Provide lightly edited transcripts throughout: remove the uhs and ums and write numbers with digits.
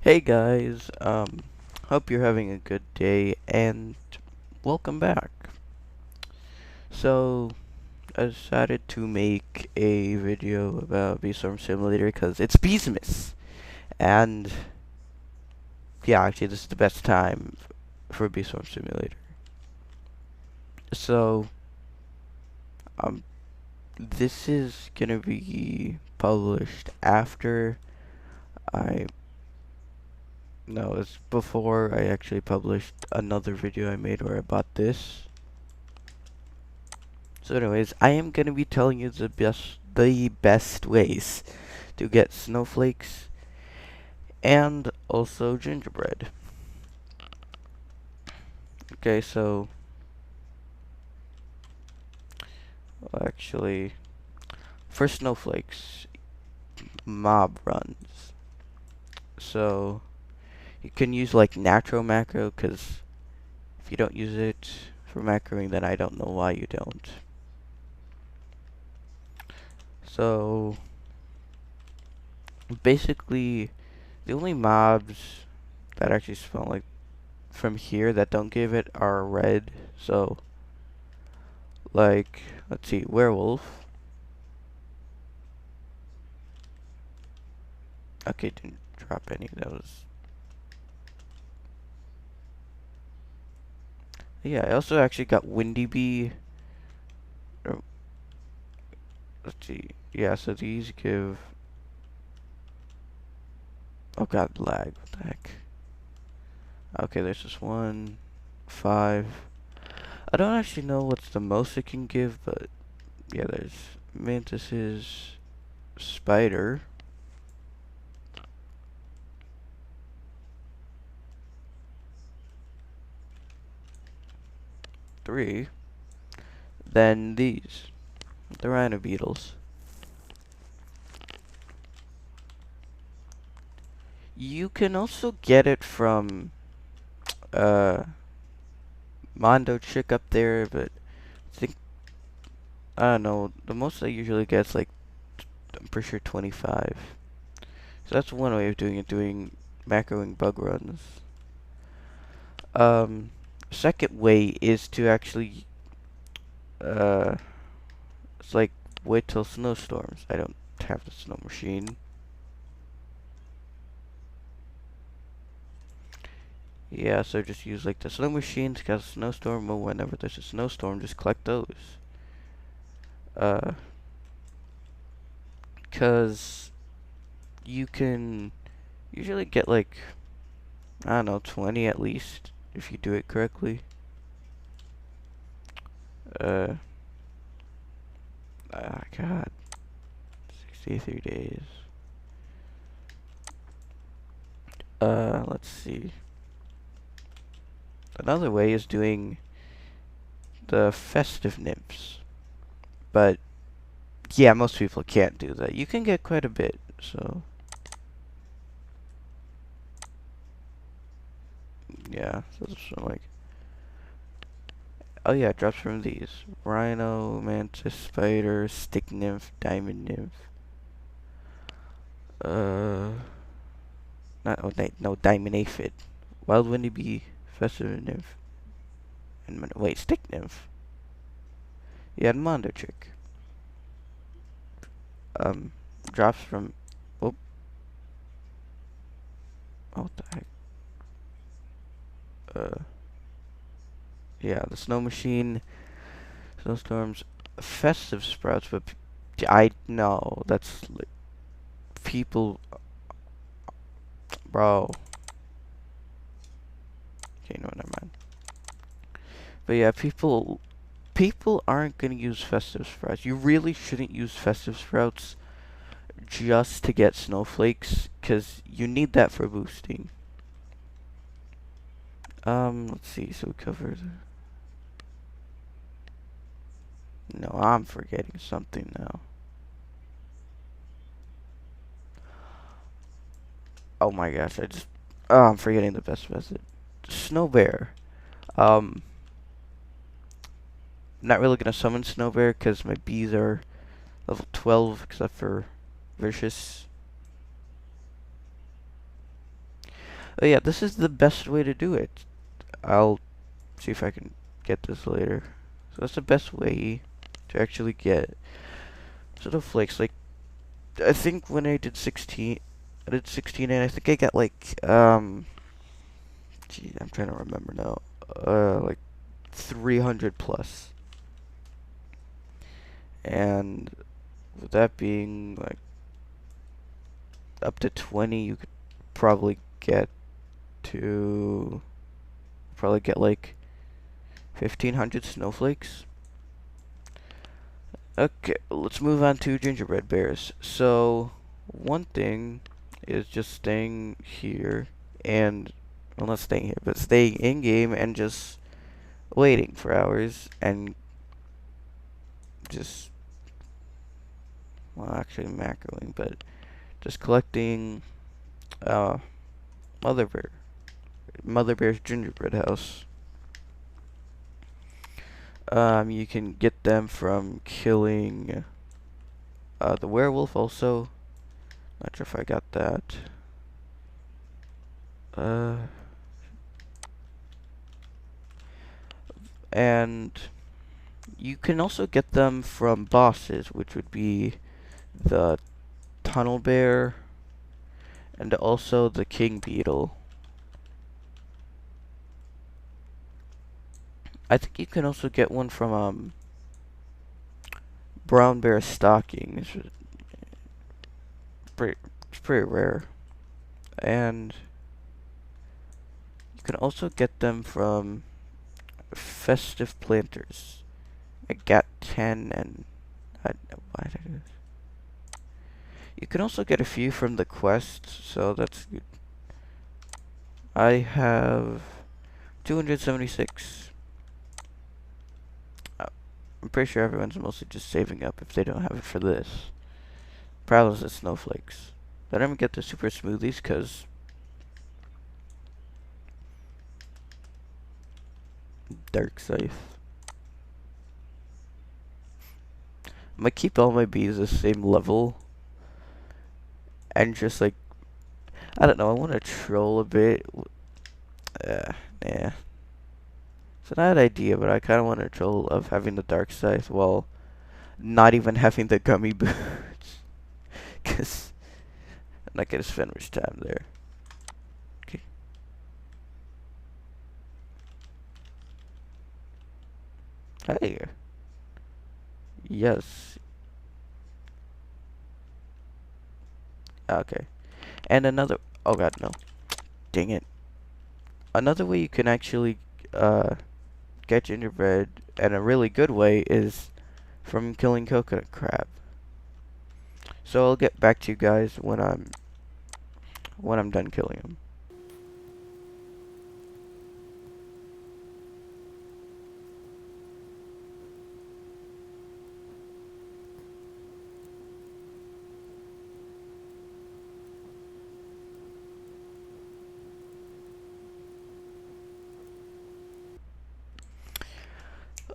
Hey guys, hope you're having a good day and welcome back. So, I decided to make a video about Beestorm Simulator because it's Beesmas, and yeah, actually this is the best time for Beestorm Simulator. So, um, this is gonna be published after I, no, it's before I actually published another video I made where I bought this. So anyways, I am gonna be telling you the best ways to get snowflakes and also gingerbread. Okay, so actually for snowflakes, mob runs. So you can use like natural macro because if you don't use it for macroing, then I don't know why you don't. So basically, the only mobs that actually spawn like from here that don't give it are red. So like, let's see, werewolf. Okay, didn't drop any. That was. Yeah, I also actually got Windy Bee. Or, let's see. Yeah, so these give. Oh god, lag. What the heck? Okay, there's just one, 5. I don't actually know what's the most it can give, but yeah, there's mantises, spider. Three. Then these, the rhino beetles. You can also get it from uh Mondo chick up there, but I think I don't know. The most I usually get is like I'm pretty sure 25. So that's one way of doing it, doing macroing bug runs. Um, Second way is to actually uh, it's like wait till snowstorms. I don't have the snow machine. Yeah, so just use like the snow machines, cause a snowstorm, or whenever there's a snowstorm, just collect those. Uh, cause you can usually get like, I don't know, 20 at least if you do it correctly. Uh, God, 63 days. Let's see. Another way is doing the festive nymphs, but yeah, most people can't do that. You can get quite a bit, so yeah. So this one, like, oh yeah, it drops from these: rhino, mantis, spider, stick nymph, diamond nymph. Uh, Not oh no, diamond aphid, wild windy bee, festive nymph, and wait, stick nymph. Yeah, and mondo chick. Um, Drops from. Oh, oh, what the heck? Uh, yeah, the snow machine, snowstorms, festive sprouts, but I know that's like people, bro. Okay, no, never mind. But yeah, people aren't gonna use festive sprouts. You really shouldn't use festive sprouts just to get snowflakes, cause you need that for boosting. Let's see. So we covered. No, I'm forgetting something now. Oh my gosh, I'm forgetting the best method. Snow bear. Um, not really gonna summon snow bear because my bees are level 12 except for vicious. Oh yeah, this is the best way to do it. I'll see if I can get this later. So that's the best way to actually get sort of flakes. Like, I think when I did 16 and I think I got like, gee, I'm trying to remember now. Like 300 plus. And with that being like up to 20, you could probably get to, probably get like 1500 snowflakes. Okay, let's move on to gingerbread bears. So, one thing is just staying here and, well, not staying here, but staying in game and just waiting for hours and just, well, actually macroing, but just collecting uh, mother bear, mother bear's gingerbread house. You can get them from killing the werewolf also. Not sure if I got that. Uh, and you can also get them from bosses, which would be the tunnel bear and also the king beetle. I think you can also get one from brown bear stocking. It's pretty rare. And you can also get them from festive planters. I got 10 and I don't know why that is. You can also get a few from the quests, so that's good. I have 276. I'm pretty sure everyone's mostly just saving up if they don't have it for this. Problems with snowflakes. Then I'm gonna get the super smoothies because dark scythe. I'm gonna keep all my bees the same level and just like, I don't know, I want to troll a bit. Yeah. It's an odd idea, but I kind of want to troll of having the dark scythe while not even having the gummy boots. Because I'm not going to spend much time there. Okay. Hey. Yes. Okay. And another... Oh god, no. Dang it. Another way you can actually get gingerbread, and a really good way, is from killing coconut crab. So I'll get back to you guys when I'm done killing them.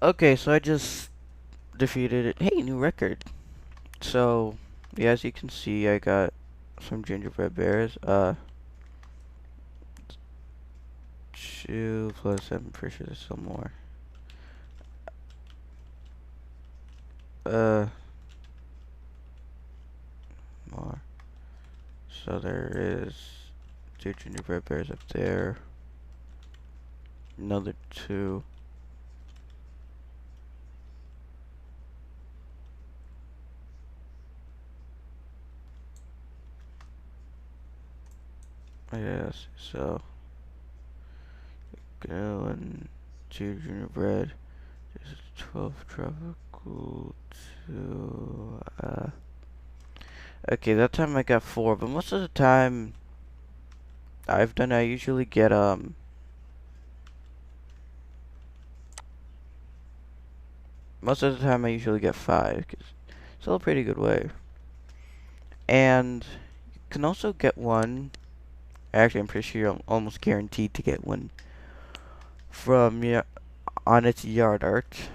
Okay, so I just defeated it. Hey, new record. So, yeah, as you can see, I got some gingerbread bears. 2 plus, I'm pretty sure there's some more. Uh, more. So there is 2 gingerbread bears up there. Another 2. Yes, so go and 2 gingerbread. There's 12 tropical 2. Okay, that time I got 4, but most of the time I usually get most of the time I usually get 5, 'cause it's still a pretty good way. And you can also get one, actually I'm pretty sure you're almost guaranteed to get one from on its yard art.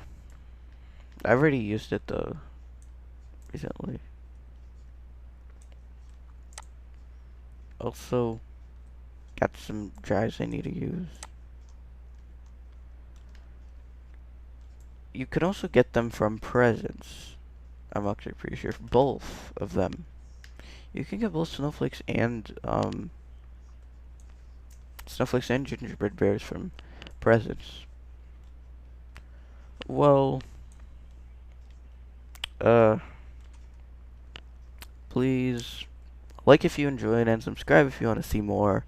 I've already used it though, recently. Also, got some drives I need to use. You can also get them from presents. I'm actually pretty sure both of them. You can get both snowflakes and gingerbread bears from presents. Well, uh, please like if you enjoyed and subscribe if you want to see more.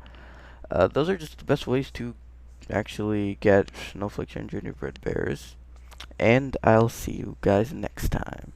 Those are just the best ways to actually get snowflakes and gingerbread bears. And I'll see you guys next time.